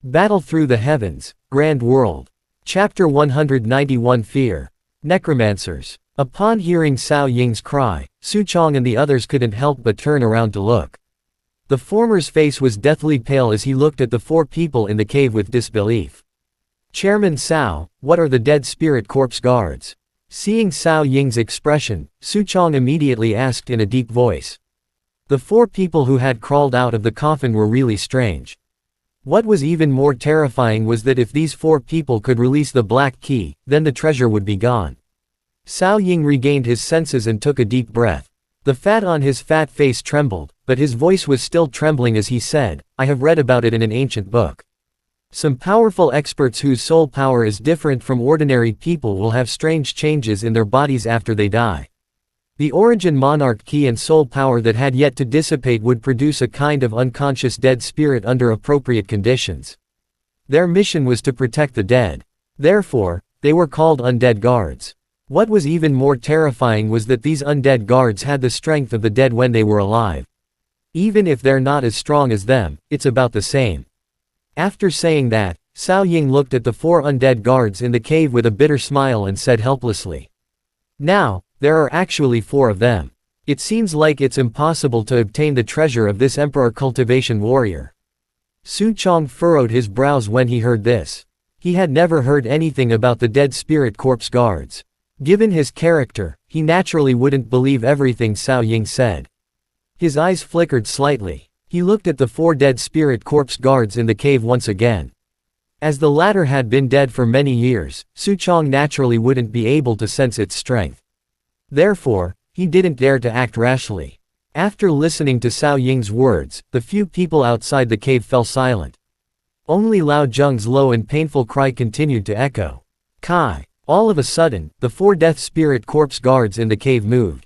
Battle through the heavens, Grand World. Chapter 191 Fear. Necromancers. Upon hearing Cao Ying's cry, Su Chong and the others couldn't help but turn around to look. The former's face was deathly pale as he looked at the four people in the cave with disbelief. Chairman Cao, what are the dead spirit corpse guards? Seeing Cao Ying's expression, Su Chong immediately asked in a deep voice. The four people who had crawled out of the coffin were really strange. What was even more terrifying was that if these four people could release the black key, then the treasure would be gone. Cao Ying regained his senses and took a deep breath. The fat on his fat face trembled, but his voice was still trembling as he said, I have read about it in an ancient book. Some powerful experts whose soul power is different from ordinary people will have strange changes in their bodies after they die. The origin monarch key and soul power that had yet to dissipate would produce a kind of unconscious dead spirit under appropriate conditions. Their mission was to protect the dead. Therefore, they were called undead guards. What was even more terrifying was that these undead guards had the strength of the dead when they were alive. Even if they're not as strong as them, it's about the same. After saying that, Cao Ying looked at the four undead guards in the cave with a bitter smile and said helplessly. Now, there are actually four of them. It seems like it's impossible to obtain the treasure of this emperor cultivation warrior. Su Chong furrowed his brows when he heard this. He had never heard anything about the dead spirit corpse guards. Given his character, he naturally wouldn't believe everything Cao Ying said. His eyes flickered slightly. He looked at the four dead spirit corpse guards in the cave once again. As the latter had been dead for many years, Su Chong naturally wouldn't be able to sense its strength. Therefore, he didn't dare to act rashly. After listening to Cao Ying's words, the few people outside the cave fell silent. Only Lao Zheng's low and painful cry continued to echo. Kai! All of a sudden, the four death spirit corpse guards in the cave moved.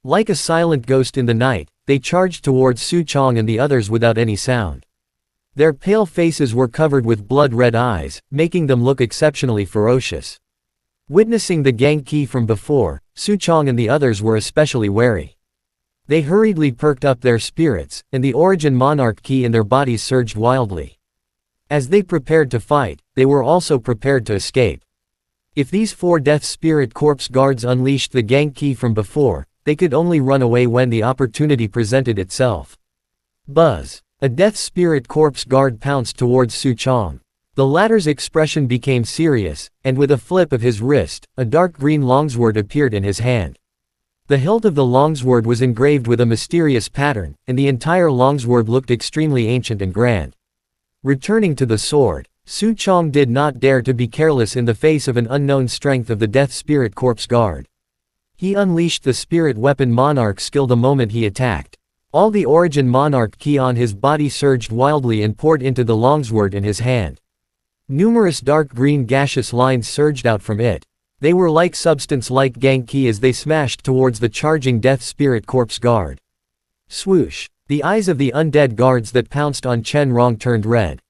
Like a silent ghost in the night, they charged towards Su Chong and the others without any sound. Their pale faces were covered with blood-red eyes, making them look exceptionally ferocious. Witnessing the gang key from before, Su Chong and the others were especially wary. They hurriedly perked up their spirits, and the origin monarch key in their bodies surged wildly. As they prepared to fight, they were also prepared to escape. If these four death spirit corpse guards unleashed the gang key from before, they could only run away when the opportunity presented itself. Buzz! A death spirit corpse guard pounced towards Su Chong. The latter's expression became serious, and with a flip of his wrist, a dark green longsword appeared in his hand. The hilt of the longsword was engraved with a mysterious pattern, and the entire longsword looked extremely ancient and grand. Returning to the sword, Su Chong did not dare to be careless in the face of an unknown strength of the death spirit corpse guard. He unleashed the spirit weapon monarch skill the moment he attacked. All the origin monarch key on his body surged wildly and poured into the longsword in his hand. Numerous dark green gaseous lines surged out from it. They were like substance like gang key as they smashed towards the charging death spirit corpse guard. Swoosh! The eyes of the undead guards that pounced on Chen Rong turned red.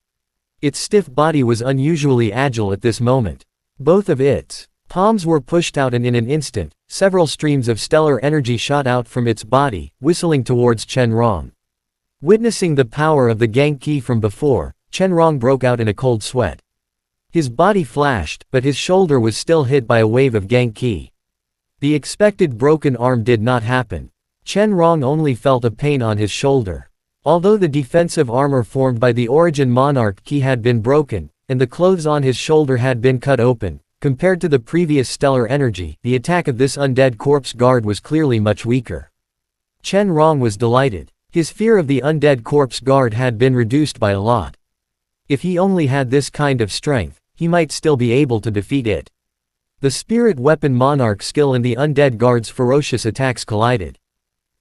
Its stiff body was unusually agile at this moment. Both of its palms were pushed out and in an instant, several streams of stellar energy shot out from its body, whistling towards Chen Rong. Witnessing the power of the gang key from before, Chen Rong broke out in a cold sweat. His body flashed, but his shoulder was still hit by a wave of gang ki. The expected broken arm did not happen. Chen Rong only felt a pain on his shoulder. Although the defensive armor formed by the origin monarch key had been broken, and the clothes on his shoulder had been cut open, compared to the previous stellar energy, the attack of this undead corpse guard was clearly much weaker. Chen Rong was delighted. His fear of the undead corpse guard had been reduced by a lot. If he only had this kind of strength, he might still be able to defeat it. The spirit weapon monarch skill and the undead guard's ferocious attacks collided.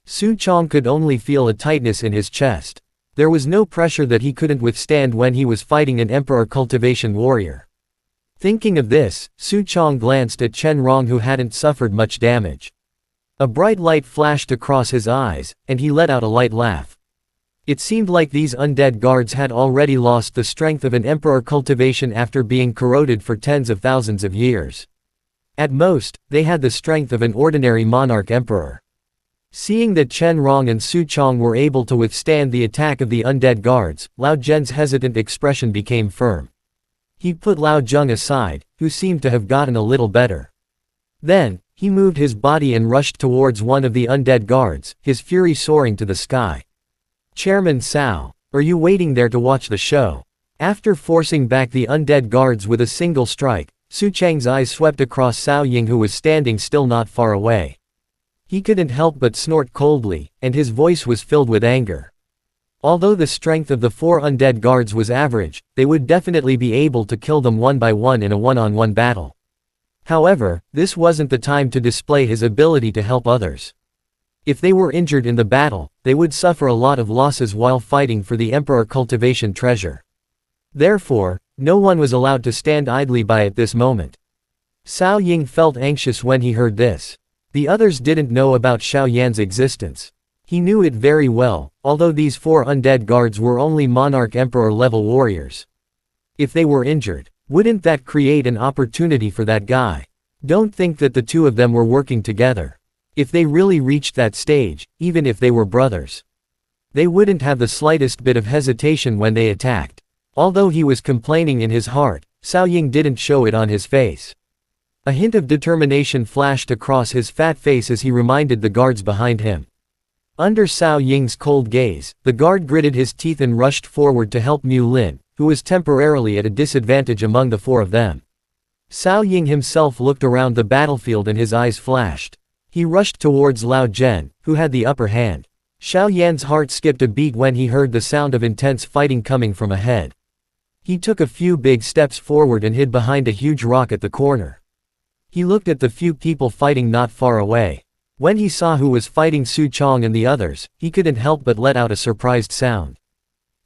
Su Chong could only feel a tightness in his chest. There was no pressure that he couldn't withstand when he was fighting an emperor cultivation warrior. Thinking of this, Su Chong glanced at Chen Rong who hadn't suffered much damage. A bright light flashed across his eyes, and he let out a light laugh. It seemed like these undead guards had already lost the strength of an emperor cultivation after being corroded for tens of thousands of years. At most, they had the strength of an ordinary monarch emperor. Seeing that Chen Rong and Su Chong were able to withstand the attack of the undead guards, Lao Zhen's hesitant expression became firm. He put Lao Zheng aside, who seemed to have gotten a little better. Then, he moved his body and rushed towards one of the undead guards, his fury soaring to the sky. "Chairman Cao, are you waiting there to watch the show?" After forcing back the undead guards with a single strike, Su Chang's eyes swept across Cao Ying, who was standing still not far away. He couldn't help but snort coldly, and his voice was filled with anger. Although the strength of the 4 undead guards was average, they would definitely be able to kill them one by one in a one-on-one battle. However, this wasn't the time to display his ability to help others. If they were injured in the battle, they would suffer a lot of losses while fighting for the Emperor cultivation treasure. Therefore, no one was allowed to stand idly by at this moment. Cao Ying felt anxious when he heard this. The others didn't know about Xiao Yan's existence. He knew it very well, although these 4 undead guards were only Monarch Emperor level warriors. If they were injured, wouldn't that create an opportunity for that guy? Don't think that the 2 of them were working together. If they really reached that stage, even if they were brothers, they wouldn't have the slightest bit of hesitation when they attacked. Although he was complaining in his heart, Cao Ying didn't show it on his face. A hint of determination flashed across his fat face as he reminded the guards behind him. Under Cao Ying's cold gaze, the guard gritted his teeth and rushed forward to help Mu Lin, who was temporarily at a disadvantage among the 4 of them. Cao Ying himself looked around the battlefield and his eyes flashed. He rushed towards Lao Zhen, who had the upper hand. Xiao Yan's heart skipped a beat when he heard the sound of intense fighting coming from ahead. He took a few big steps forward and hid behind a huge rock at the corner. He looked at the few people fighting not far away. When he saw who was fighting Su Chong and the others, he couldn't help but let out a surprised sound.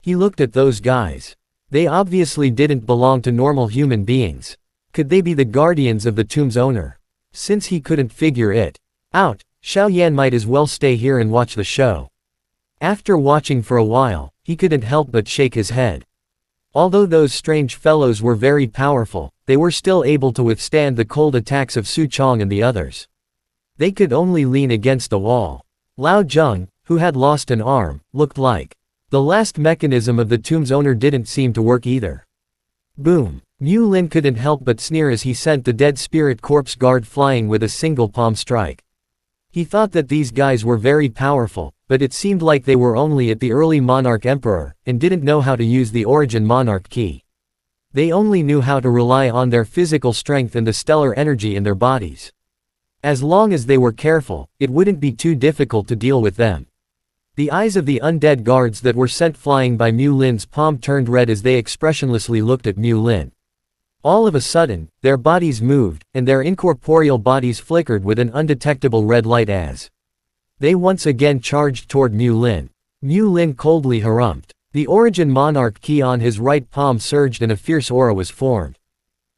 He looked at those guys. They obviously didn't belong to normal human beings. Could they be the guardians of the tomb's owner? Since he couldn't figure it out, Xiao Yan might as well stay here and watch the show. After watching for a while, he couldn't help but shake his head. Although those strange fellows were very powerful, they were still able to withstand the cold attacks of Su Chong and the others. They could only lean against the wall. Lao Zheng, who had lost an arm, looked like the last mechanism of the tomb's owner didn't seem to work either. Boom! Mu Lin couldn't help but sneer as he sent the dead spirit corpse guard flying with a single palm strike. He thought that these guys were very powerful, but it seemed like they were only at the early Monarch Emperor, and didn't know how to use the Origin Monarch key. They only knew how to rely on their physical strength and the stellar energy in their bodies. As long as they were careful, it wouldn't be too difficult to deal with them. The eyes of the undead guards that were sent flying by Mu Lin's palm turned red as they expressionlessly looked at Mu Lin. All of a sudden, their bodies moved, and their incorporeal bodies flickered with an undetectable red light as they once again charged toward Mu Lin. Mu Lin coldly harumphed. The Origin Monarch key on his right palm surged and a fierce aura was formed.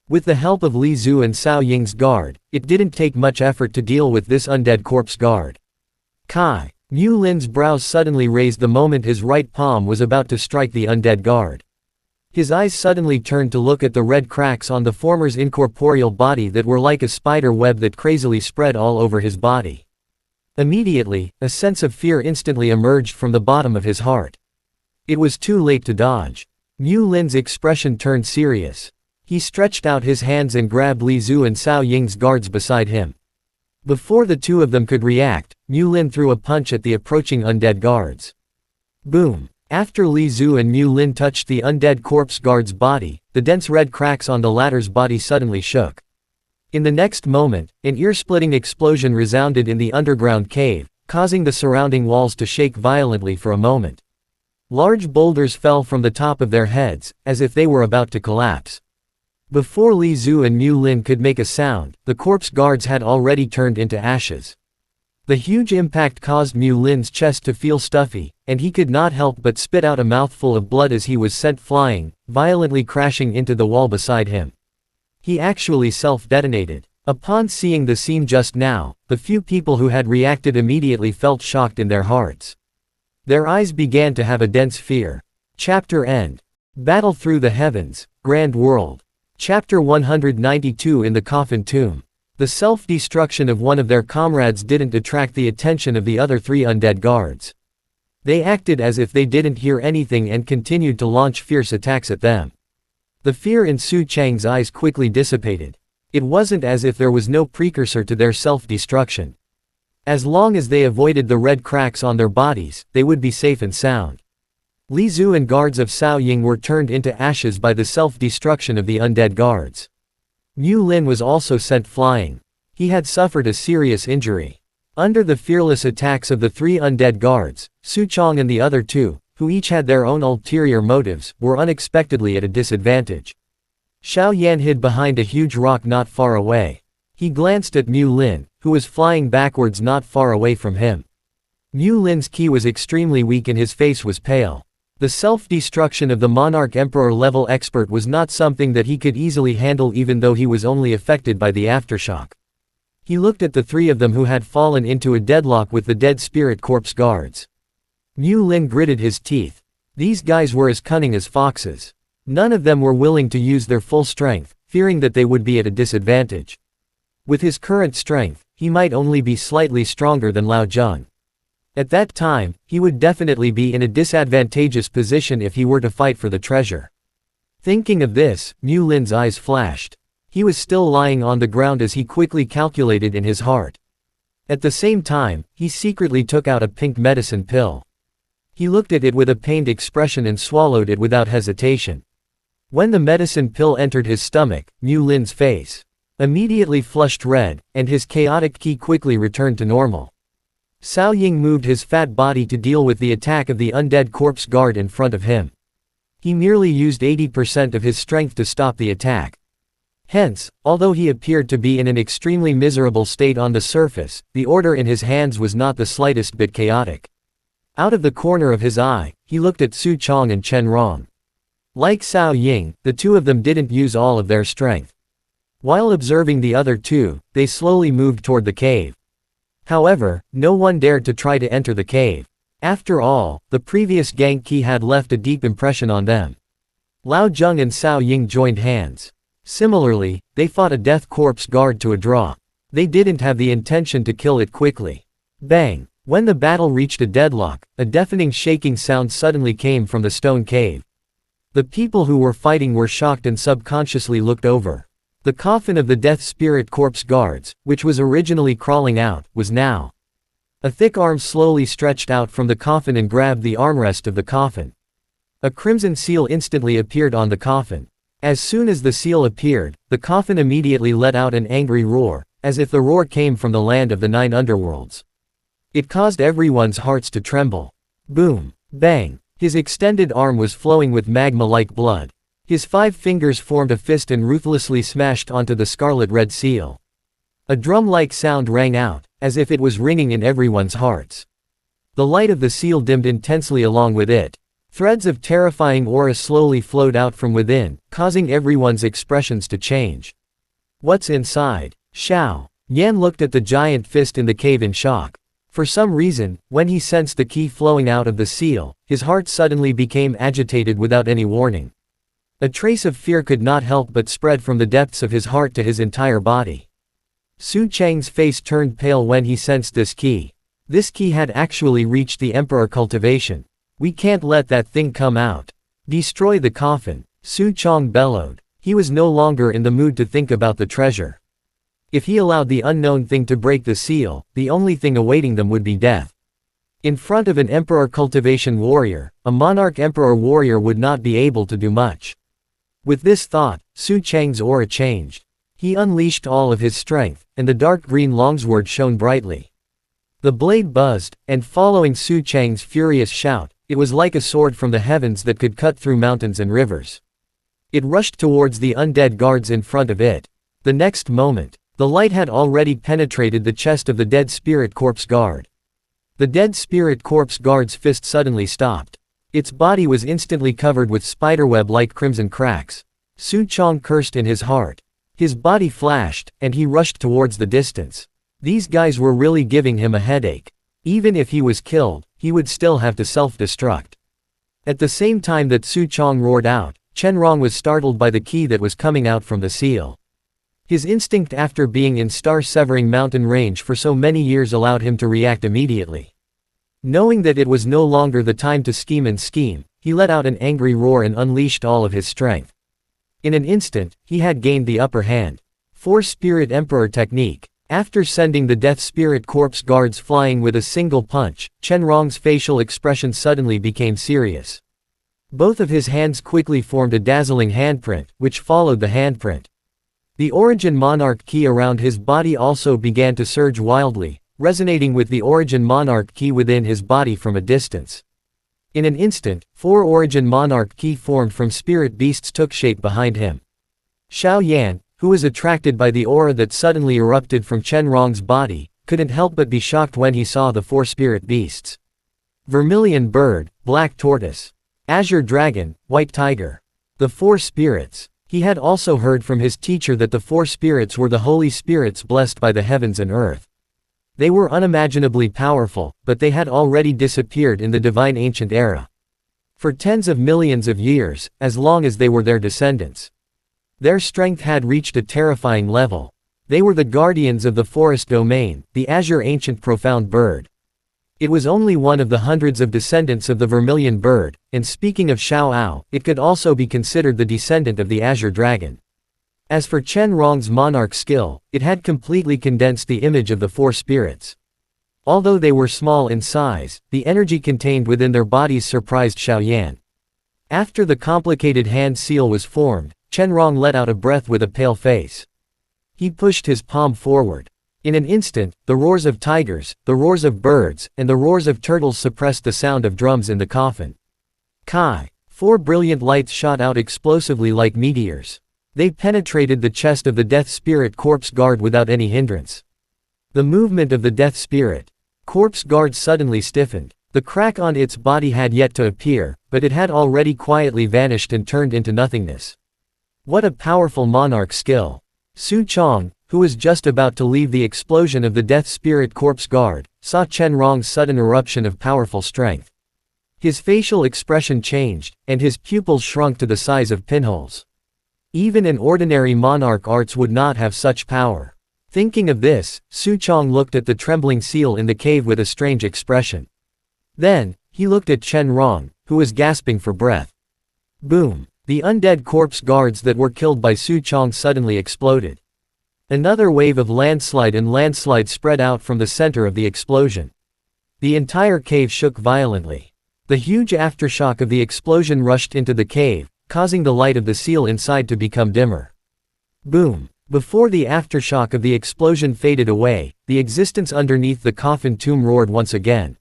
With the help of Li Zhu and Cao Ying's guard, it didn't take much effort to deal with this undead corpse guard. Kai! Mu Lin's brows suddenly raised the moment his right palm was about to strike the undead guard. His eyes suddenly turned to look at the red cracks on the former's incorporeal body that were like a spider web that crazily spread all over his body. Immediately, a sense of fear instantly emerged from the bottom of his heart. It was too late to dodge. Mu Lin's expression turned serious. He stretched out his hands and grabbed Li Zhu and Cao Ying's guards beside him. Before the 2 of them could react, Mu Lin threw a punch at the approaching undead guards. Boom! After Li Zhu and Mu Lin touched the undead corpse guard's body, the dense red cracks on the latter's body suddenly shook. In the next moment, an ear-splitting explosion resounded in the underground cave, causing the surrounding walls to shake violently for a moment. Large boulders fell from the top of their heads, as if they were about to collapse. Before Li Zhu and Mu Lin could make a sound, the corpse guards had already turned into ashes. The huge impact caused Mu Lin's chest to feel stuffy, and he could not help but spit out a mouthful of blood as he was sent flying, violently crashing into the wall beside him. He actually self-detonated. Upon seeing the scene just now, the few people who had reacted immediately felt shocked in their hearts. Their eyes began to have a dense fear. Chapter End. Battle Through the Heavens, Grand World. Chapter 192 In the Coffin Tomb. The self-destruction of one of their comrades didn't attract the attention of the other 3 undead guards. They acted as if they didn't hear anything and continued to launch fierce attacks at them. The fear in Su Chang's eyes quickly dissipated. It wasn't as if there was no precursor to their self-destruction. As long as they avoided the red cracks on their bodies, they would be safe and sound. Li Zhu and guards of Cao Ying were turned into ashes by the self-destruction of the undead guards. Mu Lin was also sent flying. He had suffered a serious injury. Under the fearless attacks of the 3 undead guards, Su Chong and the other 2, who each had their own ulterior motives, were unexpectedly at a disadvantage. Xiao Yan hid behind a huge rock not far away. He glanced at Mu Lin, who was flying backwards not far away from him. Mu Lin's ki was extremely weak and his face was pale. The self-destruction of the Monarch Emperor-level expert was not something that he could easily handle even though he was only affected by the aftershock. He looked at the 3 of them who had fallen into a deadlock with the dead spirit corpse guards. Mu Lin gritted his teeth. These guys were as cunning as foxes. None of them were willing to use their full strength, fearing that they would be at a disadvantage. With his current strength, he might only be slightly stronger than Lao Zheng. At that time, he would definitely be in a disadvantageous position if he were to fight for the treasure. Thinking of this, Mu Lin's eyes flashed. He was still lying on the ground as he quickly calculated in his heart. At the same time, he secretly took out a pink medicine pill. He looked at it with a pained expression and swallowed it without hesitation. When the medicine pill entered his stomach, Mu Lin's face immediately flushed red, and his chaotic ki quickly returned to normal. Cao Ying moved his fat body to deal with the attack of the undead corpse guard in front of him. He merely used 80% of his strength to stop the attack. Hence, although he appeared to be in an extremely miserable state on the surface, the order in his hands was not the slightest bit chaotic. Out of the corner of his eye, he looked at Su Chong and Chen Rong. Like Cao Ying, the 2 of them didn't use all of their strength. While observing the other 2, they slowly moved toward the cave. However, no one dared to try to enter the cave. After all, the previous gank ki had left a deep impression on them. Lao Zheng and Cao Ying joined hands. Similarly, they fought a death corpse guard to a draw. They didn't have the intention to kill it quickly. Bang! When the battle reached a deadlock, a deafening shaking sound suddenly came from the stone cave. The people who were fighting were shocked and subconsciously looked over. The coffin of the death spirit corpse guards, which was originally crawling out, was now. A thick arm slowly stretched out from the coffin and grabbed the armrest of the coffin. A crimson seal instantly appeared on the coffin. As soon as the seal appeared, the coffin immediately let out an angry roar, as if the roar came from the land of the 9 underworlds. It caused everyone's hearts to tremble. Boom! Bang! His extended arm was flowing with magma-like blood. His 5 fingers formed a fist and ruthlessly smashed onto the scarlet-red seal. A drum-like sound rang out, as if it was ringing in everyone's hearts. The light of the seal dimmed intensely along with it. Threads of terrifying aura slowly flowed out from within, causing everyone's expressions to change. What's inside? Xiao Yan looked at the giant fist in the cave in shock. For some reason, when he sensed the ki flowing out of the seal, his heart suddenly became agitated without any warning. A trace of fear could not help but spread from the depths of his heart to his entire body. Su Chang's face turned pale when he sensed this ki. This ki had actually reached the Emperor cultivation. We can't let that thing come out. Destroy the coffin, Su Chong bellowed. He was no longer in the mood to think about the treasure. If he allowed the unknown thing to break the seal, the only thing awaiting them would be death. In front of an Emperor cultivation warrior, a Monarch Emperor warrior would not be able to do much. With this thought, Su Chang's aura changed. He unleashed all of his strength, and the dark green longsword shone brightly. The blade buzzed, and following Su Chang's furious shout, it was like a sword from the heavens that could cut through mountains and rivers. It rushed towards the undead guards in front of it. The next moment, the light had already penetrated the chest of the dead spirit corpse guard. The dead spirit corpse guard's fist suddenly stopped. Its body was instantly covered with spiderweb-like crimson cracks. Su Chong cursed in his heart. His body flashed, and he rushed towards the distance. These guys were really giving him a headache. Even if he was killed, he would still have to self-destruct. At the same time that Su Chong roared out, Chen Rong was startled by the ki that was coming out from the seal. His instinct after being in star-severing mountain range for so many years allowed him to react immediately. Knowing that it was no longer the time to scheme, he let out an angry roar and unleashed all of his strength. In an instant, he had gained the upper hand. Force Spirit Emperor technique. After sending the Death Spirit Corpse guards flying with a single punch, Chen Rong's facial expression suddenly became serious. Both of his hands quickly formed a dazzling handprint, which followed the handprint. The Origin Monarch Key around his body also began to surge wildly, resonating with the Origin Monarch Key within his body from a distance. In an instant, 4 Origin Monarch Key formed from spirit beasts took shape behind him. Xiao Yan, who was attracted by the aura that suddenly erupted from Chen Rong's body, couldn't help but be shocked when he saw the 4 spirit beasts. Vermilion bird, black tortoise, azure dragon, white tiger. The 4 spirits. He had also heard from his teacher that the 4 spirits were the holy spirits blessed by the heavens and earth. They were unimaginably powerful, but they had already disappeared in the divine ancient era. For tens of millions of years, as long as they were their descendants. Their strength had reached a terrifying level. They were the guardians of the forest domain, the azure ancient profound bird. It was only one of the hundreds of descendants of the vermilion bird, and speaking of Xiao Ao, it could also be considered the descendant of the azure dragon. As for Chen Rong's monarch skill, it had completely condensed the image of the 4 spirits. Although they were small in size, the energy contained within their bodies surprised Xiao Yan. After the complicated hand seal was formed, Chen Rong let out a breath with a pale face. He pushed his palm forward. In an instant, the roars of tigers, the roars of birds, and the roars of turtles suppressed the sound of drums in the coffin. Kai! 4 brilliant lights shot out explosively like meteors. They penetrated the chest of the Death Spirit Corpse Guard without any hindrance. The movement of the Death Spirit Corpse Guard suddenly stiffened. The crack on its body had yet to appear, but it had already quietly vanished and turned into nothingness. What a powerful monarch skill! Su Chong, who was just about to leave the explosion of the Death Spirit Corpse Guard, saw Chen Rong's sudden eruption of powerful strength. His facial expression changed, and his pupils shrunk to the size of pinholes. Even an ordinary monarch arts would not have such power. Thinking of this, Su Chong looked at the trembling seal in the cave with a strange expression. Then, he looked at Chen Rong, who was gasping for breath. Boom! The undead corpse guards that were killed by Su Chong suddenly exploded. Another wave of landslide spread out from the center of the explosion. The entire cave shook violently. The huge aftershock of the explosion rushed into the cave, causing the light of the seal inside to become dimmer. Boom! Before the aftershock of the explosion faded away, the existence underneath the coffin tomb roared once again.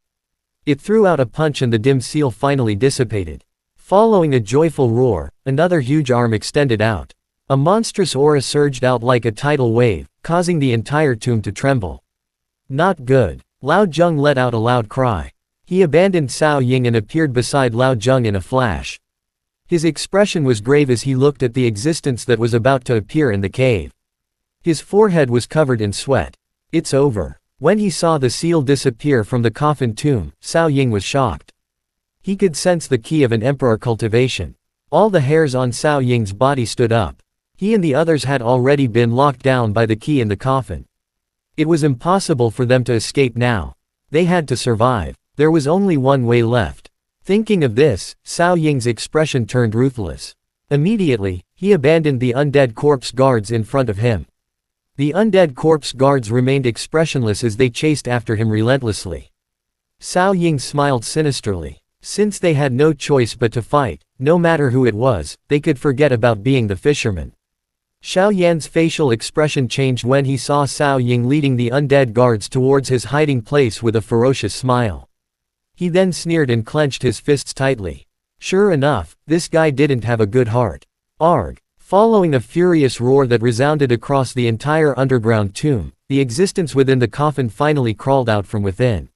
It threw out a punch and the dim seal finally dissipated. Following a joyful roar, another huge arm extended out. A monstrous aura surged out like a tidal wave, causing the entire tomb to tremble. Not good. Lao Zheng let out a loud cry. He abandoned Cao Ying and appeared beside Lao Zheng in a flash. His expression was grave as he looked at the existence that was about to appear in the cave. His forehead was covered in sweat. It's over. When he saw the seal disappear from the coffin tomb, Cao Ying was shocked. He could sense the key of an emperor cultivation. All the hairs on Cao Ying's body stood up. He and the others had already been locked down by the key in the coffin. It was impossible for them to escape now. They had to survive. There was only one way left. Thinking of this, Cao Ying's expression turned ruthless. Immediately, he abandoned the undead corpse guards in front of him. The undead corpse guards remained expressionless as they chased after him relentlessly. Cao Ying smiled sinisterly. Since they had no choice but to fight, no matter who it was, they could forget about being the fishermen. Xiao Yan's facial expression changed when he saw Cao Ying leading the undead guards towards his hiding place with a ferocious smile. He then sneered and clenched his fists tightly. Sure enough, this guy didn't have a good heart. Arg! Following a furious roar that resounded across the entire underground tomb, the existence within the coffin finally crawled out from within.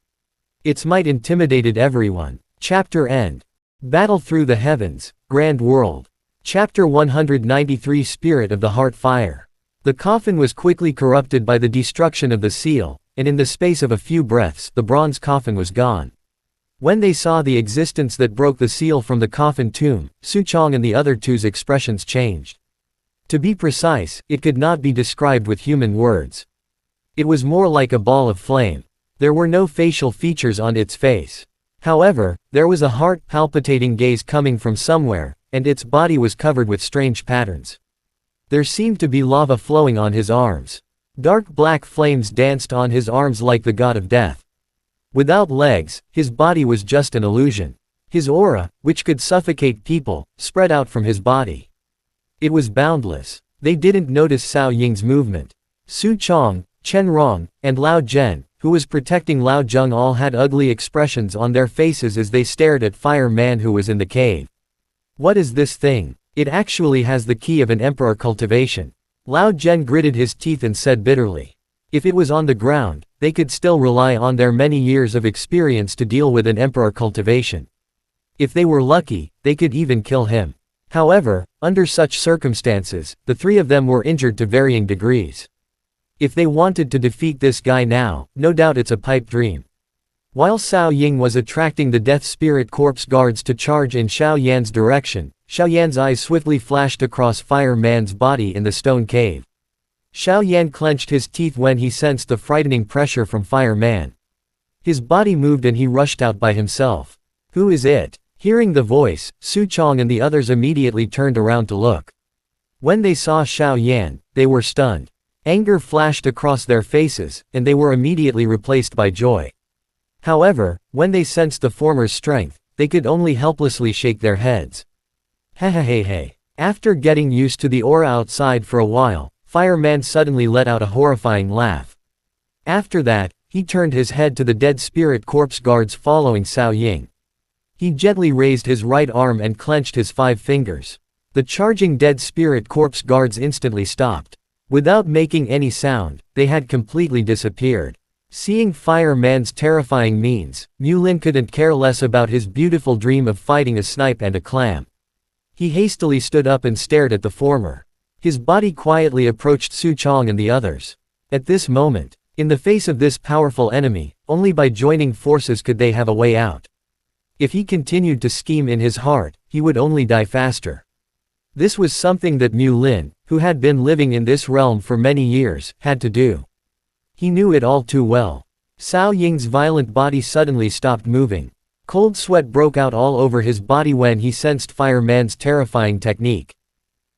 Its might intimidated everyone. Chapter End. Battle Through the Heavens, Grand World. Chapter 193 Spirit of the Heart Fire. The coffin was quickly corrupted by the destruction of the seal, and in the space of a few breaths, the bronze coffin was gone. When they saw the existence that broke the seal from the coffin tomb, Su Chong and the other two's expressions changed. To be precise, it could not be described with human words. It was more like a ball of flame. There were no facial features on its face. However, there was a heart-palpitating gaze coming from somewhere, and its body was covered with strange patterns. There seemed to be lava flowing on his arms. Dark black flames danced on his arms like the god of death. Without legs, his body was just an illusion. His aura, which could suffocate people, spread out from his body. It was boundless. They didn't notice Cao Ying's movement. Su Chong, Chen Rong, and Lao Zhen, who was protecting Lao Zheng, all had ugly expressions on their faces as they stared at Fire Man who was in the cave. What is this thing? It actually has the key of an emperor cultivation. Lao Zhen gritted his teeth and said bitterly. If it was on the ground, they could still rely on their many years of experience to deal with an emperor cultivation. If they were lucky, they could even kill him. However, under such circumstances, the three of them were injured to varying degrees. If they wanted to defeat this guy now, no doubt it's a pipe dream. While Cao Ying was attracting the Death Spirit Corpse guards to charge in Xiao Yan's direction, Xiao Yan's eyes swiftly flashed across Fire Man's body in the stone cave. Xiao Yan clenched his teeth when he sensed the frightening pressure from Fire Man. His body moved and he rushed out by himself. Who is it? Hearing the voice, Su Chong and the others immediately turned around to look. When they saw Xiao Yan, they were stunned. Anger flashed across their faces, and they were immediately replaced by joy. However, when they sensed the former's strength, they could only helplessly shake their heads. Hey. After getting used to the aura outside for a while, Fire Man suddenly let out a horrifying laugh. After that, he turned his head to the Dead Spirit Corpse guards following Cao Ying. He gently raised his right arm and clenched his 5 fingers. The charging Dead Spirit Corpse guards instantly stopped. Without making any sound, they had completely disappeared. Seeing Fire Man's terrifying means, Mulin couldn't care less about his beautiful dream of fighting a snipe and a clam. He hastily stood up and stared at the former. His body quietly approached Su Chong and the others. At this moment, in the face of this powerful enemy, only by joining forces could they have a way out. If he continued to scheme in his heart, he would only die faster. This was something that Mulin, who had been living in this realm for many years, had to do. He knew it all too well. Cao Ying's violent body suddenly stopped moving. Cold sweat broke out all over his body when he sensed Fire Man's terrifying technique.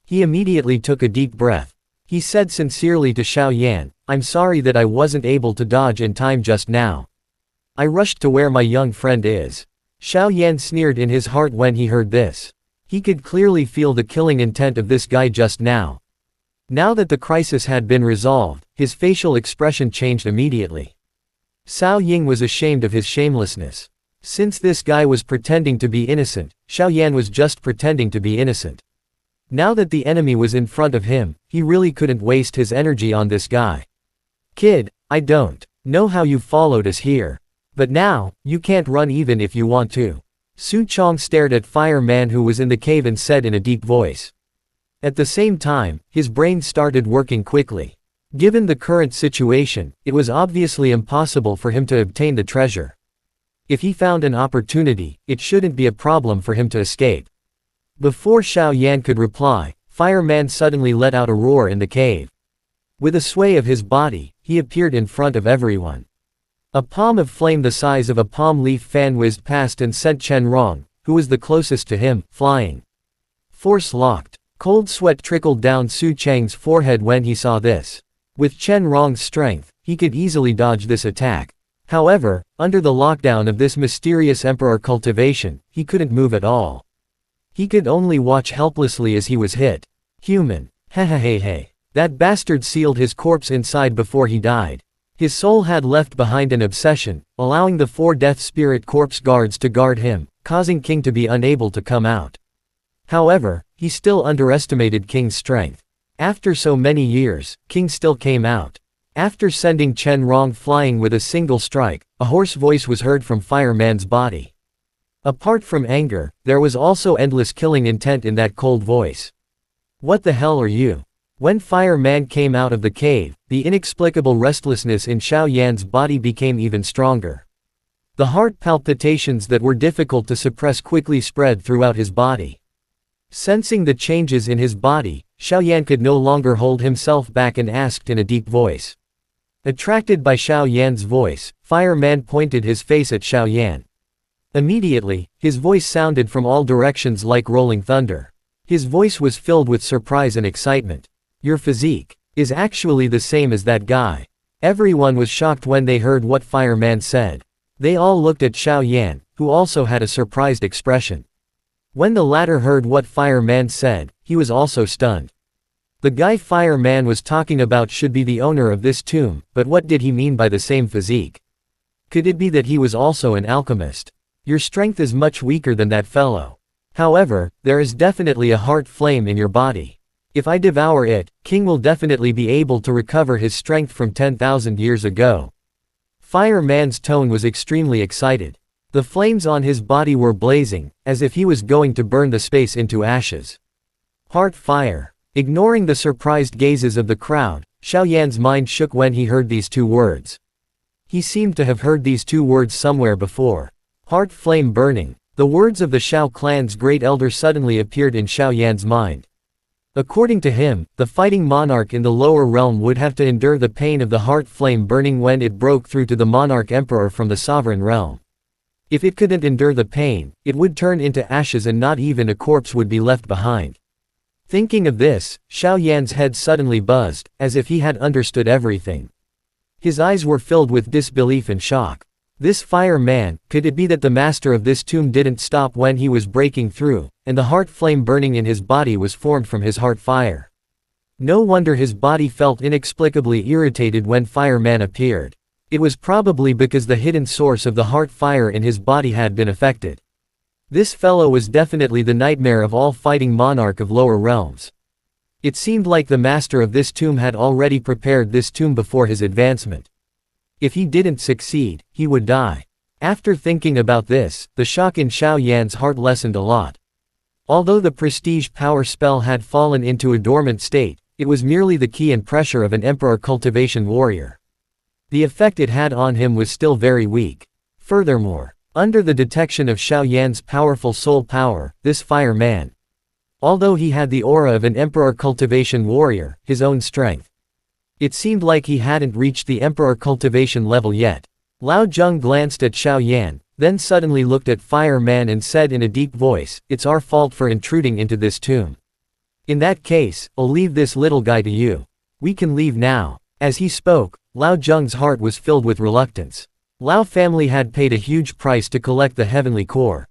He immediately took a deep breath. He said sincerely to Xiao Yan, "I'm sorry that I wasn't able to dodge in time just now. I rushed to where my young friend is." Xiao Yan sneered in his heart when he heard this. He could clearly feel the killing intent of this guy just now. Now that the crisis had been resolved, his facial expression changed immediately. Cao Ying was ashamed of his shamelessness. Since this guy was pretending to be innocent, Xiao Yan was just pretending to be innocent. Now that the enemy was in front of him, he really couldn't waste his energy on this guy. "Kid, I don't know how you followed us here. But now, you can't run even if you want to." Su Chong stared at Fire Man who was in the cave and said in a deep voice. At the same time, his brain started working quickly. Given the current situation, it was obviously impossible for him to obtain the treasure. If he found an opportunity, it shouldn't be a problem for him to escape. Before Xiao Yan could reply, Fire Man suddenly let out a roar in the cave. With a sway of his body, he appeared in front of everyone. A palm of flame the size of a palm leaf fan whizzed past and sent Chen Rong, who was the closest to him, flying. Force locked. Cold sweat trickled down Su Chang's forehead when he saw this. With Chen Rong's strength, he could easily dodge this attack. However, under the lockdown of this mysterious emperor cultivation, he couldn't move at all. He could only watch helplessly as he was hit. Human. Hey. That bastard sealed his corpse inside before he died. His soul had left behind an obsession, allowing the 4 Death Spirit Corpse guards to guard him, causing King to be unable to come out. However, he still underestimated King's strength. After so many years, King still came out. After sending Chen Rong flying with a single strike, a hoarse voice was heard from Fire Man's body. Apart from anger, there was also endless killing intent in that cold voice. "What the hell are you?" When Fire Man came out of the cave, the inexplicable restlessness in Xiao Yan's body became even stronger. The heart palpitations that were difficult to suppress quickly spread throughout his body. Sensing the changes in his body, Xiaoyan could no longer hold himself back and asked in a deep voice. Attracted by Xiaoyan's voice, Fire Man pointed his face at Xiaoyan. Immediately, his voice sounded from all directions like rolling thunder. His voice was filled with surprise and excitement. Your physique is actually the same as that guy. Everyone was shocked when they heard what Fire Man said. They all looked at Xiaoyan, who also had a surprised expression. When the latter heard what Fire Man said, he was also stunned. The guy Fire Man was talking about should be the owner of this tomb, but what did he mean by the same physique? Could it be that he was also an alchemist? Your strength is much weaker than that fellow. However, there is definitely a heart flame in your body. If I devour it, King will definitely be able to recover his strength from 10,000 years ago. Fire Man's tone was extremely excited. The flames on his body were blazing, as if he was going to burn the space into ashes. Heart fire. Ignoring the surprised gazes of the crowd, Xiaoyan's mind shook when he heard these two words. He seemed to have heard these two words somewhere before. Heart flame burning. The words of the Xiao clan's great elder suddenly appeared in Xiaoyan's mind. According to him, the fighting monarch in the lower realm would have to endure the pain of the heart flame burning when it broke through to the monarch emperor from the sovereign realm. If it couldn't endure the pain, it would turn into ashes and not even a corpse would be left behind. Thinking of this, Xiaoyan's head suddenly buzzed, as if he had understood everything. His eyes were filled with disbelief and shock. This Fire Man, could it be that the master of this tomb didn't stop when he was breaking through, and the heart flame burning in his body was formed from his heart fire? No wonder his body felt inexplicably irritated when Fire Man appeared. It was probably because the hidden source of the heart fire in his body had been affected. This fellow was definitely the nightmare of all fighting monarch of lower realms. It seemed like the master of this tomb had already prepared this tomb before his advancement. If he didn't succeed, he would die. After thinking about this, the shock in Xiaoyan's heart lessened a lot. Although the prestige power spell had fallen into a dormant state, it was merely the key and pressure of an emperor cultivation warrior. The effect it had on him was still very weak. Furthermore, under the detection of Xiaoyan's powerful soul power, this Fire Man, although he had the aura of an emperor cultivation warrior, his own strength, it seemed like he hadn't reached the emperor cultivation level yet. Lao Zheng glanced at Xiaoyan, then suddenly looked at Fire Man and said in a deep voice, "It's our fault for intruding into this tomb. In that case, I'll leave this little guy to you. We can leave now." As he spoke, Lao Zheng's heart was filled with reluctance. Lao family had paid a huge price to collect the heavenly core.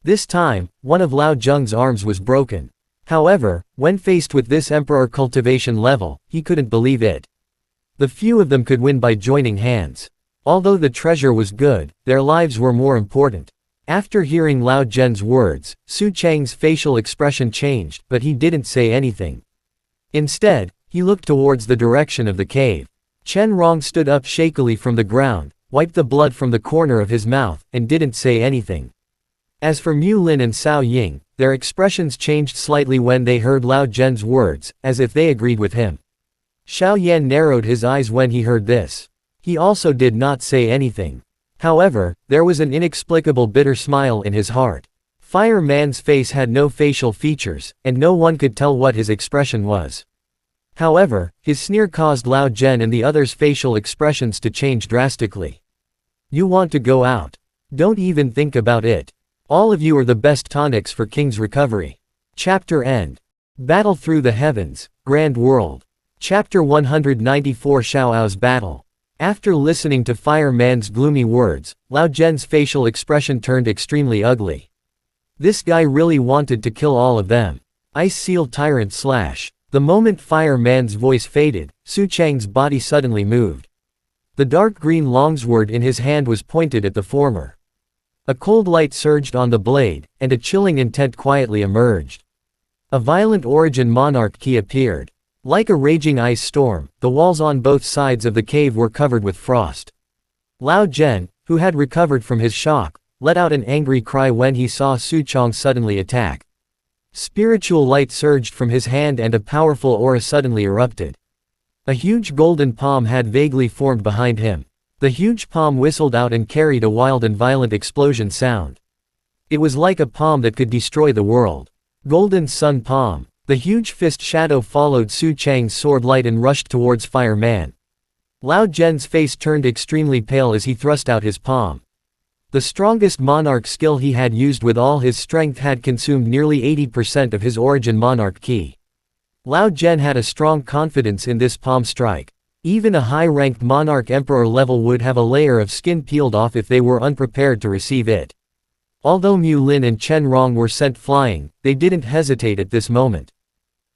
This time, one of Lao Zheng's arms was broken. However, when faced with this emperor cultivation level, he couldn't believe it. The few of them could win by joining hands. Although the treasure was good, their lives were more important. After hearing Lao Zhen's words, Su Chang's facial expression changed, but he didn't say anything. Instead, he looked towards the direction of the cave. Chen Rong stood up shakily from the ground, wiped the blood from the corner of his mouth, and didn't say anything. As for Mu Lin and Cao Ying, their expressions changed slightly when they heard Lao Zhen's words, as if they agreed with him. Xiaoyan narrowed his eyes when he heard this. He also did not say anything. However, there was an inexplicable bitter smile in his heart. Fire Man's face had no facial features, and no one could tell what his expression was. However, his sneer caused Lao Zhen and the others' facial expressions to change drastically. You want to go out? Don't even think about it. All of you are the best tonics for King's recovery. Chapter End. Battle Through the Heavens, Grand World. Chapter 194 Xiaoao's Battle. After listening to Fire Man's gloomy words, Lao Zhen's facial expression turned extremely ugly. This guy really wanted to kill all of them. Ice Seal Tyrant Slash. The moment Fire Man's voice faded, Su Chang's body suddenly moved. The dark green longsword in his hand was pointed at the former. A cold light surged on the blade, and a chilling intent quietly emerged. A violent origin monarch key appeared. Like a raging ice storm, the walls on both sides of the cave were covered with frost. Lao Zhen, who had recovered from his shock, let out an angry cry when he saw Su Chang suddenly attack. Spiritual light surged from his hand and a powerful aura suddenly erupted. A huge golden palm had vaguely formed behind him. The huge palm whistled out and carried a wild and violent explosion sound. It was like a palm that could destroy the world. Golden Sun Palm. The huge fist shadow followed Su Chang's sword light and rushed towards Fire Man. Lao Zhen's face turned extremely pale as he thrust out his palm. The strongest monarch skill he had used with all his strength had consumed nearly 80% of his origin monarch ki. Lao Zhen had a strong confidence in this palm strike. Even a high-ranked monarch emperor level would have a layer of skin peeled off if they were unprepared to receive it. Although Mu Lin and Chen Rong were sent flying, they didn't hesitate at this moment.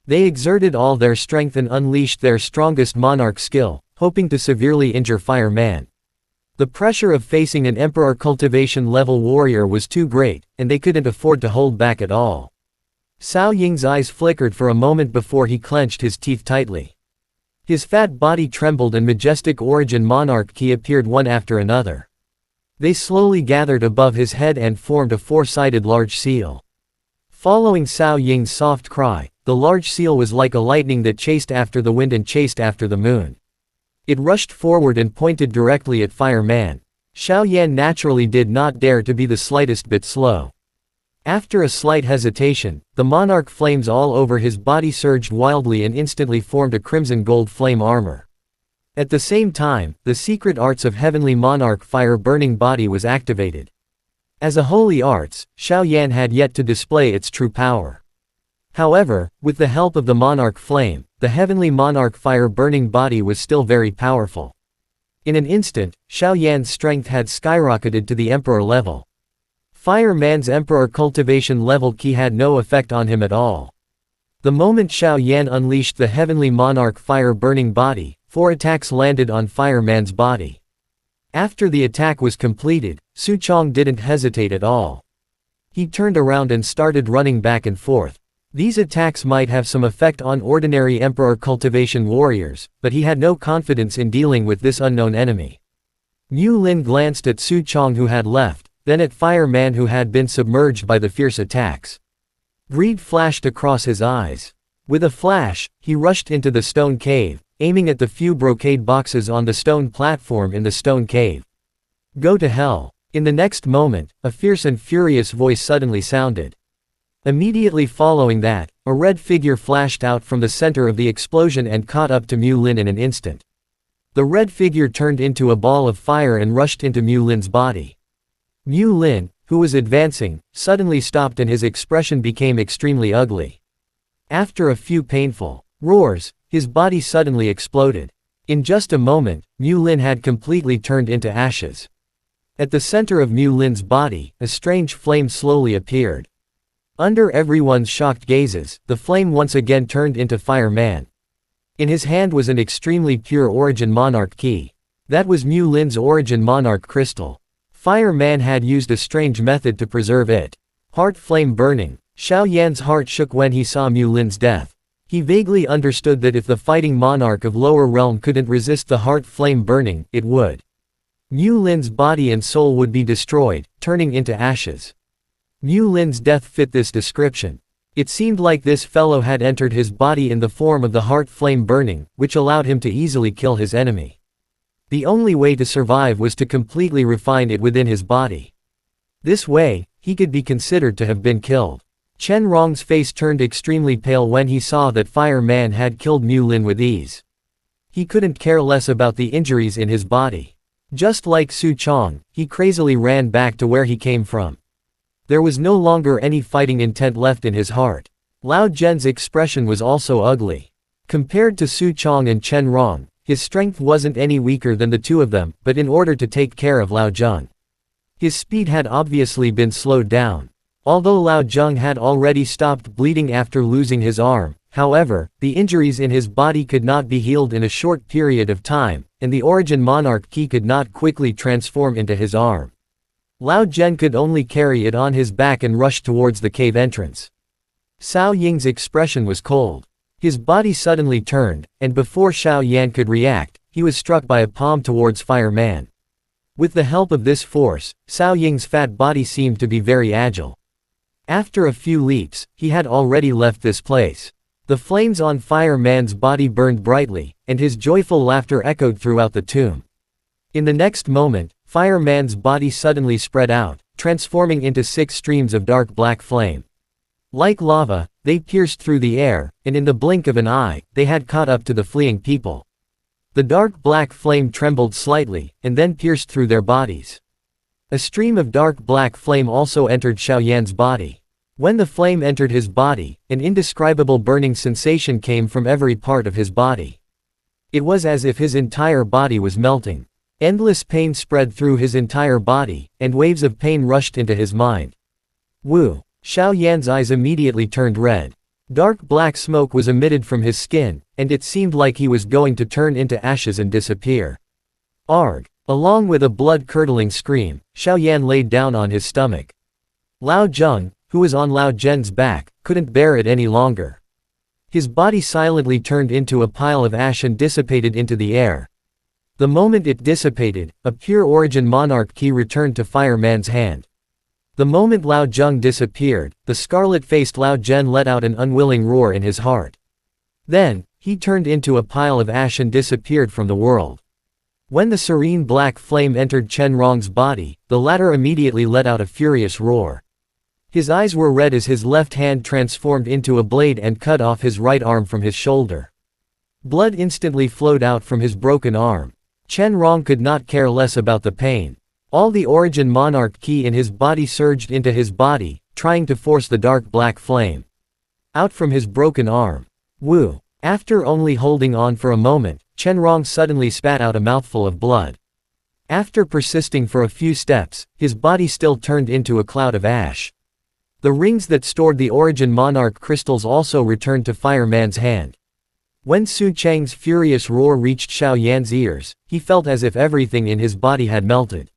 They exerted all their strength and unleashed their strongest monarch skill, hoping to severely injure Fire Man. The pressure of facing an emperor cultivation level warrior was too great, and they couldn't afford to hold back at all. Cao Ying's eyes flickered for a moment before he clenched his teeth tightly. His fat body trembled and majestic origin monarch ki appeared one after another. They slowly gathered above his head and formed a four-sided large seal. Following Cao Ying's soft cry, the large seal was like a lightning that chased after the wind and chased after the moon. It rushed forward and pointed directly at Fire Man. Xiao Yan naturally did not dare to be the slightest bit slow. After a slight hesitation, the monarch flames all over his body surged wildly and instantly formed a crimson gold flame armor. At the same time, the secret arts of heavenly monarch fire burning body was activated. As a holy arts, Xiao Yan had yet to display its true power. However, with the help of the monarch flame, the heavenly monarch fire burning body was still very powerful. In an instant, Xiao Yan's strength had skyrocketed to the emperor level. Fire Man's emperor cultivation level ki had no effect on him at all. The moment Xiao Yan unleashed the heavenly monarch fire burning body, 4 attacks landed on Fire Man's body. After the attack was completed, Su Chang didn't hesitate at all. He turned around and started running back and forth. These attacks might have some effect on ordinary emperor cultivation warriors, but he had no confidence in dealing with this unknown enemy. Mu Lin glanced at Su Chang who had left, then at Fire Man who had been submerged by the fierce attacks. Greed flashed across his eyes. With a flash, he rushed into the stone cave, aiming at the few brocade boxes on the stone platform in the stone cave. Go to hell. In the next moment, a fierce and furious voice suddenly sounded. Immediately following that, a red figure flashed out from the center of the explosion and caught up to Mu Lin in an instant. The red figure turned into a ball of fire and rushed into Mu Lin's body. Mu Lin, who was advancing, suddenly stopped and his expression became extremely ugly. After a few painful roars, his body suddenly exploded. In just a moment, Mu Lin had completely turned into ashes. At the center of Mu Lin's body, a strange flame slowly appeared. Under everyone's shocked gazes, the flame once again turned into Fire Man. In his hand was an extremely pure origin monarch key. That was Mu Lin's origin monarch crystal. Fire Man had used a strange method to preserve it. Heart flame burning. Xiao Yan's heart shook when he saw Mu Lin's death. He vaguely understood that if the fighting monarch of lower realm couldn't resist the heart flame burning, it would. Mu Lin's body and soul would be destroyed, turning into ashes. Mu Lin's death fit this description. It seemed like this fellow had entered his body in the form of the heart flame burning, which allowed him to easily kill his enemy. The only way to survive was to completely refine it within his body. This way, he could be considered to have been killed. Chen Rong's face turned extremely pale when he saw that Fire Man had killed Mu Lin with ease. He couldn't care less about the injuries in his body. Just like Su Chang, he crazily ran back to where he came from. There was no longer any fighting intent left in his heart. Lao Zhen's expression was also ugly. Compared to Su Chang and Chen Rong, his strength wasn't any weaker than the two of them, but in order to take care of Lao Zheng, his speed had obviously been slowed down. Although Lao Zheng had already stopped bleeding after losing his arm, however, the injuries in his body could not be healed in a short period of time, and the origin monarch key could not quickly transform into his arm. Lao Zhen could only carry it on his back and rush towards the cave entrance. Cao Ying's expression was cold. His body suddenly turned, and before Xiao Yan could react, he was struck by a palm towards Fire Man. With the help of this force, Cao Ying's fat body seemed to be very agile. After a few leaps, he had already left this place. The flames on Fire Man's body burned brightly, and his joyful laughter echoed throughout the tomb. In the next moment, Fire Man's body suddenly spread out, transforming into 6 streams of dark black flame. Like lava, they pierced through the air, and in the blink of an eye, they had caught up to the fleeing people. The dark black flame trembled slightly, and then pierced through their bodies. A stream of dark black flame also entered Xiaoyan's body. When the flame entered his body, an indescribable burning sensation came from every part of his body. It was as if his entire body was melting. Endless pain spread through his entire body, and waves of pain rushed into his mind. Wu! Xiaoyan's eyes immediately turned red. Dark black smoke was emitted from his skin, and it seemed like he was going to turn into ashes and disappear. Arg! Along with a blood-curdling scream, Xiaoyan laid down on his stomach. Lao Zheng, who was on Lao Zhen's back, couldn't bear it any longer. His body silently turned into a pile of ash and dissipated into the air. The moment it dissipated, a pure origin monarch key returned to Fireman's hand. The moment Lao Zheng disappeared, the scarlet-faced Lao Zhen let out an unwilling roar in his heart. Then, he turned into a pile of ash and disappeared from the world. When the serene black flame entered Chen Rong's body, the latter immediately let out a furious roar. His eyes were red as his left hand transformed into a blade and cut off his right arm from his shoulder. Blood instantly flowed out from his broken arm. Chen Rong could not care less about the pain. All the origin monarch key in his body surged into his body, trying to force the dark black flame out from his broken arm. Wu! After only holding on for a moment, Chen Rong suddenly spat out a mouthful of blood. After persisting for a few steps, his body still turned into a cloud of ash. The rings that stored the origin monarch crystals also returned to Fireman's hand. When Su Chang's furious roar reached Xiaoyan's ears, he felt as if everything in his body had melted.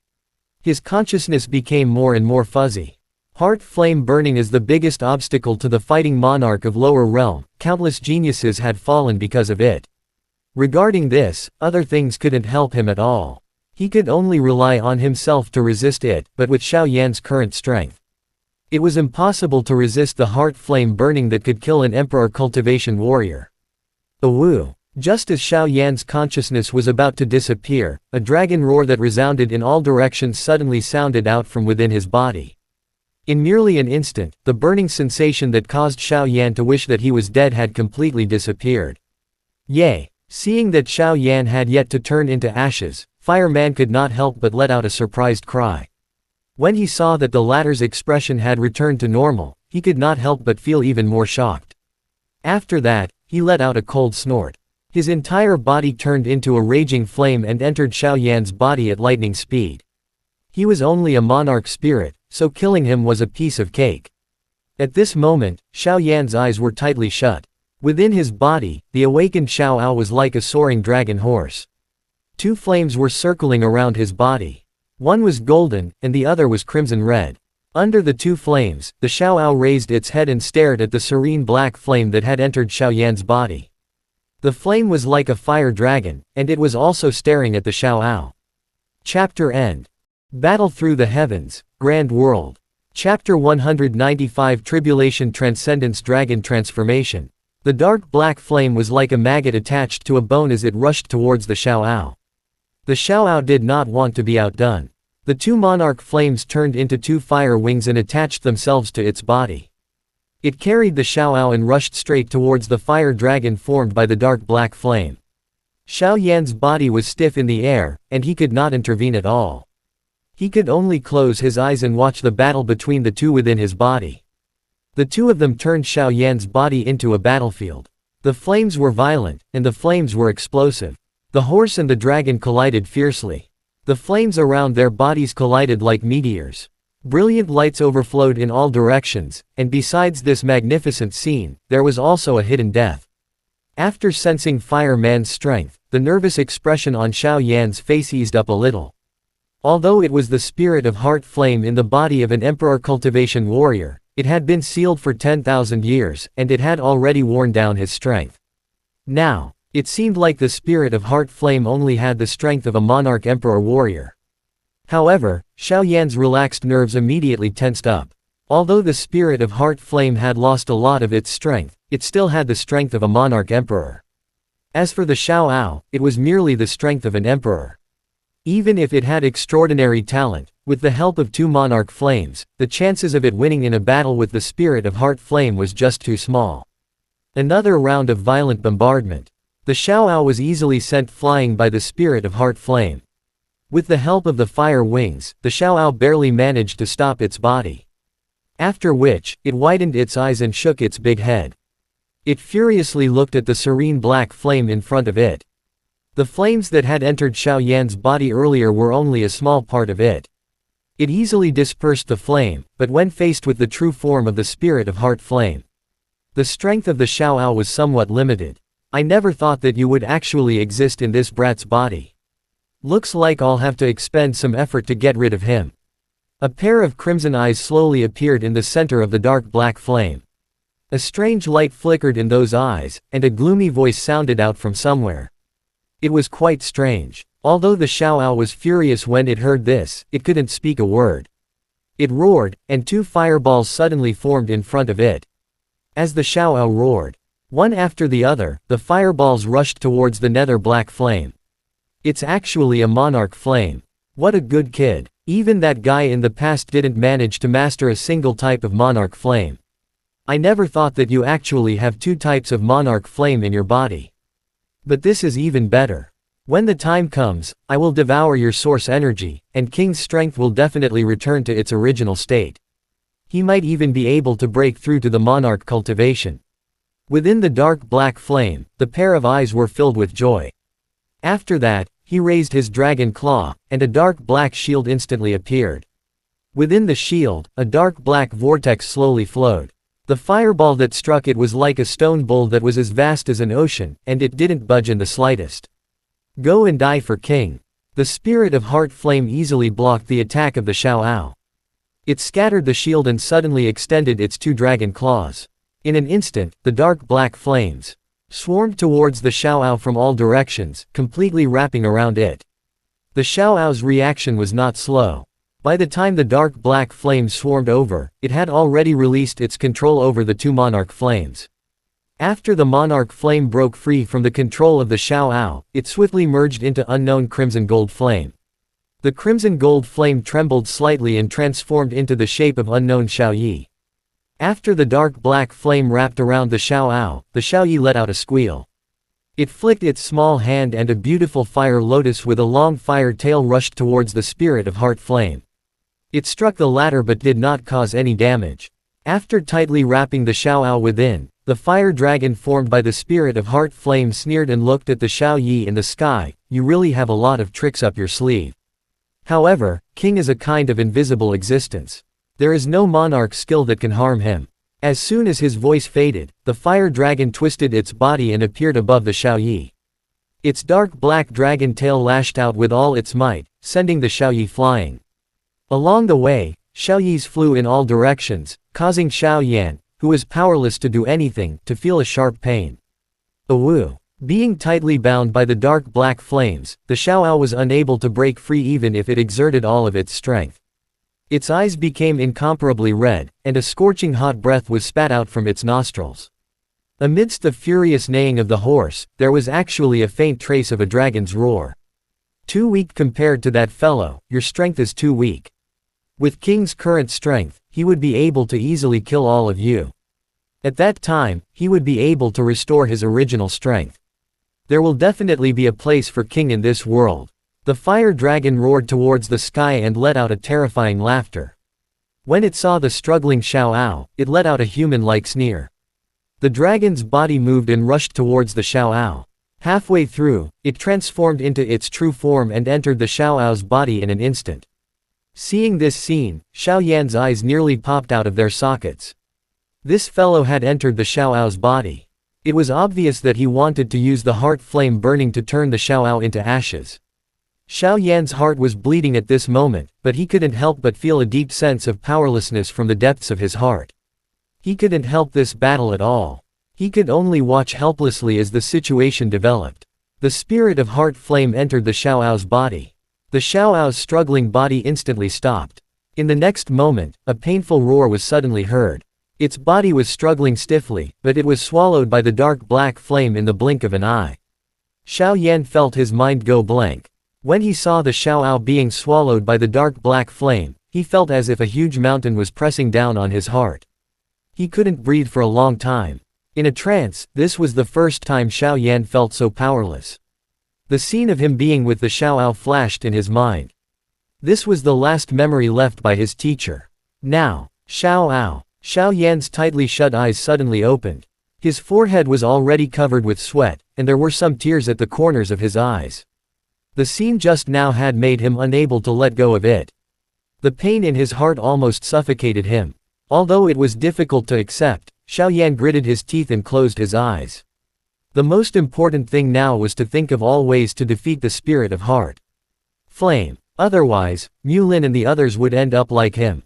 His consciousness became more and more fuzzy. Heart flame burning is the biggest obstacle to the fighting monarch of lower realm. Countless geniuses had fallen because of it. Regarding this, other things couldn't help him at all. He could only rely on himself to resist it, but with Xiaoyan's current strength, it was impossible to resist the heart flame burning that could kill an emperor cultivation warrior. Wu! Just as Xiaoyan's consciousness was about to disappear, a dragon roar that resounded in all directions suddenly sounded out from within his body. In merely an instant, the burning sensation that caused Xiaoyan to wish that he was dead had completely disappeared. Yay! Seeing that Xiaoyan had yet to turn into ashes, Fireman could not help but let out a surprised cry. When he saw that the latter's expression had returned to normal, he could not help but feel even more shocked. After that, he let out a cold snort. His entire body turned into a raging flame and entered Xiaoyan's body at lightning speed. He was only a monarch spirit, so killing him was a piece of cake. At this moment, Xiaoyan's eyes were tightly shut. Within his body, the awakened Xiaoao was like a soaring dragon horse. Two flames were circling around his body. One was golden, and the other was crimson red. Under the two flames, the Xiaoao raised its head and stared at the serene black flame that had entered Xiaoyan's body. The flame was like a fire dragon, and it was also staring at the Xiaoao. Chapter End. Battle Through the Heavens, Grand World. Chapter 195 Tribulation Transcendence Dragon Transformation. The dark black flame was like a maggot attached to a bone as it rushed towards the Xiaoao. The Xiaoao did not want to be outdone. The two monarch flames turned into two fire wings and attached themselves to its body. It carried the Xiaoao and rushed straight towards the fire dragon formed by the dark black flame. Xiaoyan's body was stiff in the air, and he could not intervene at all. He could only close his eyes and watch the battle between the two within his body. The two of them turned Xiaoyan's body into a battlefield. The flames were violent, and the flames were explosive. The horse and the dragon collided fiercely. The flames around their bodies collided like meteors. Brilliant lights overflowed in all directions, and besides this magnificent scene, there was also a hidden death. After sensing Fireman's strength, the nervous expression on Xiaoyan's face eased up a little. Although it was the spirit of heart flame in the body of an emperor cultivation warrior, it had been sealed for 10,000 years, and it had already worn down his strength. Now, it seemed like the spirit of heart flame only had the strength of a monarch emperor warrior. However, Xiaoyan's relaxed nerves immediately tensed up. Although the spirit of heart flame had lost a lot of its strength, it still had the strength of a monarch emperor. As for the Xiaoao, it was merely the strength of an emperor. Even if it had extraordinary talent, with the help of 2 monarch flames, the chances of it winning in a battle with the spirit of heart flame was just too small. Another round of violent bombardment. The Xiaoao was easily sent flying by the spirit of heart flame. With the help of the fire wings, the Xiaoao barely managed to stop its body. After which, it widened its eyes and shook its big head. It furiously looked at the serene black flame in front of it. The flames that had entered Xiao Yan's body earlier were only a small part of it. It easily dispersed the flame, but when faced with the true form of the spirit of heart flame, the strength of the Xiaoao was somewhat limited. I never thought that you would actually exist in this brat's body. Looks like I'll have to expend some effort to get rid of him. A pair of crimson eyes slowly appeared in the center of the dark black flame. A strange light flickered in those eyes, and a gloomy voice sounded out from somewhere. It was quite strange. Although the Xiaoao was furious when it heard this, it couldn't speak a word. It roared, and 2 fireballs suddenly formed in front of it. As the Xiaoao roared, one after the other, the fireballs rushed towards the nether black flame. It's actually a monarch flame. What a good kid. Even that guy in the past didn't manage to master a single type of monarch flame. I never thought that you actually have 2 types of monarch flame in your body. But this is even better. When the time comes, I will devour your source energy, and King's strength will definitely return to its original state. He might even be able to break through to the monarch cultivation. Within the dark black flame, the pair of eyes were filled with joy. After that, he raised his dragon claw, and a dark black shield instantly appeared. Within the shield, a dark black vortex slowly flowed. The fireball that struck it was like a stone bowl that was as vast as an ocean, and it didn't budge in the slightest. Go and die for King. The spirit of heart flame easily blocked the attack of the Xiaoao. It scattered the shield and suddenly extended its 2 dragon claws. In an instant, the dark black flames swarmed towards the Xiaoao from all directions, completely wrapping around it. The Xiaoao's reaction was not slow. By the time the dark black flames swarmed over, it had already released its control over the 2 monarch flames. After the monarch flame broke free from the control of the Xiaoao, it swiftly merged into unknown crimson gold flame. The crimson gold flame trembled slightly and transformed into the shape of unknown Xiaoyi. After the dark black flame wrapped around the Xiaoyi let out a squeal. It flicked its small hand and a beautiful fire lotus with a long fire tail rushed towards the spirit of heart flame. It struck the latter but did not cause any damage. After tightly wrapping the Xiaoao within, the fire dragon formed by the spirit of heart flame sneered and looked at the Xiaoyi in the sky. You really have a lot of tricks up your sleeve. However, King is a kind of invisible existence. There is no monarch skill that can harm him. As soon as his voice faded, the fire dragon twisted its body and appeared above the Xiaoyi. Its dark black dragon tail lashed out with all its might, sending the Xiaoyi flying. Along the way, Xiaoyis flew in all directions, causing Xiao Yan, who was powerless to do anything, to feel a sharp pain. Awoo! Being tightly bound by the dark black flames, the Xiaoao was unable to break free even if it exerted all of its strength. Its eyes became incomparably red, and a scorching hot breath was spat out from its nostrils. Amidst the furious neighing of the horse, there was actually a faint trace of a dragon's roar. Too weak compared to that fellow, your strength is too weak. With King's current strength, he would be able to easily kill all of you. At that time, he would be able to restore his original strength. There will definitely be a place for King in this world. The fire dragon roared towards the sky and let out a terrifying laughter. When it saw the struggling Xiaoao, it let out a human-like sneer. The dragon's body moved and rushed towards the Xiaoao. Halfway through, it transformed into its true form and entered the Xiaoao's body in an instant. Seeing this scene, Xiao Yan's eyes nearly popped out of their sockets. This fellow had entered the Xiaoao's body. It was obvious that he wanted to use the heart flame burning to turn the Xiaoao into ashes. Xiao Yan's heart was bleeding at this moment, but he couldn't help but feel a deep sense of powerlessness from the depths of his heart. He couldn't help this battle at all. He could only watch helplessly as the situation developed. The spirit of heart flame entered the Xiaoao's body. The Xiaoao's struggling body instantly stopped. In the next moment, a painful roar was suddenly heard. Its body was struggling stiffly, but it was swallowed by the dark black flame in the blink of an eye. Xiao Yan felt his mind go blank. When he saw the Xiaoao being swallowed by the dark black flame, he felt as if a huge mountain was pressing down on his heart. He couldn't breathe for a long time. In a trance, this was the first time Xiao Yan felt so powerless. The scene of him being with the Xiaoao flashed in his mind. This was the last memory left by his teacher. Now, Xiao Yan's tightly shut eyes suddenly opened. His forehead was already covered with sweat, and there were some tears at the corners of his eyes. The scene just now had made him unable to let go of it. The pain in his heart almost suffocated him. Although it was difficult to accept, Xiao Yan gritted his teeth and closed his eyes. The most important thing now was to think of all ways to defeat the spirit of heart flame. Otherwise, Mulin and the others would end up like him.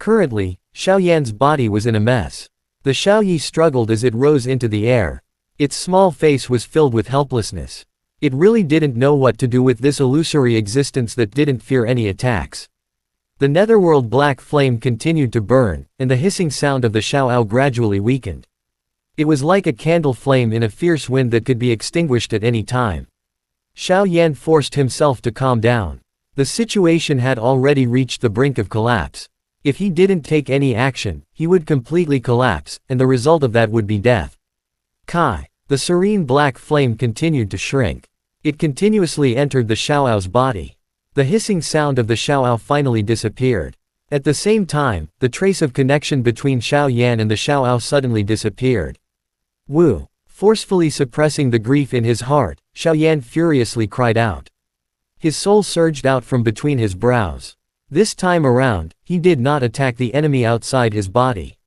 Currently, Xiao Yan's body was in a mess. The Xiaoyi struggled as it rose into the air. Its small face was filled with helplessness. It really didn't know what to do with this illusory existence that didn't fear any attacks. The netherworld black flame continued to burn, and the hissing sound of the Xiaoao gradually weakened. It was like a candle flame in a fierce wind that could be extinguished at any time. Xiao Yan forced himself to calm down. The situation had already reached the brink of collapse. If he didn't take any action, he would completely collapse, and the result of that would be death. Kai. The serene black flame continued to shrink. It continuously entered the Xiaoao's body. The hissing sound of the Xiaoao finally disappeared. At the same time, the trace of connection between Xiao Yan and the Xiaoao suddenly disappeared. Wu. Forcefully suppressing the grief in his heart, Xiao Yan furiously cried out. His soul surged out from between his brows. This time around, he did not attack the enemy outside his body.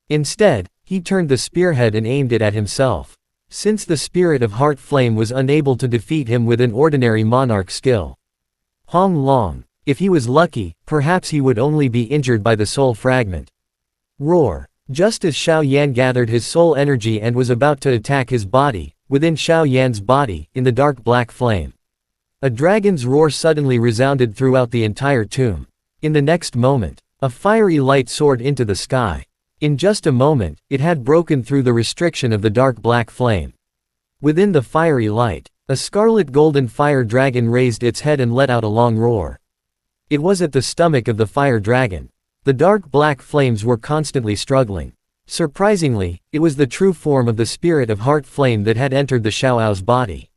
Instead, he turned the spearhead and aimed it at himself. Since the spirit of heart flame was unable to defeat him with an ordinary monarch skill. Hong Long. If he was lucky, perhaps he would only be injured by the soul fragment. Roar. Just as Xiao Yan gathered his soul energy and was about to attack his body, within Xiao Yan's body, in the dark black flame, a dragon's roar suddenly resounded throughout the entire tomb. In the next moment, a fiery light soared into the sky. In just a moment, it had broken through the restriction of the dark black flame. Within the fiery light, a scarlet golden fire dragon raised its head and let out a long roar. It was at the stomach of the fire dragon. The dark black flames were constantly struggling. Surprisingly, it was the true form of the spirit of heart flame that had entered the Xiaoao's body.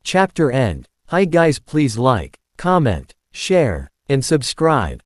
Chapter end. Hi guys, please like, comment, share, and subscribe.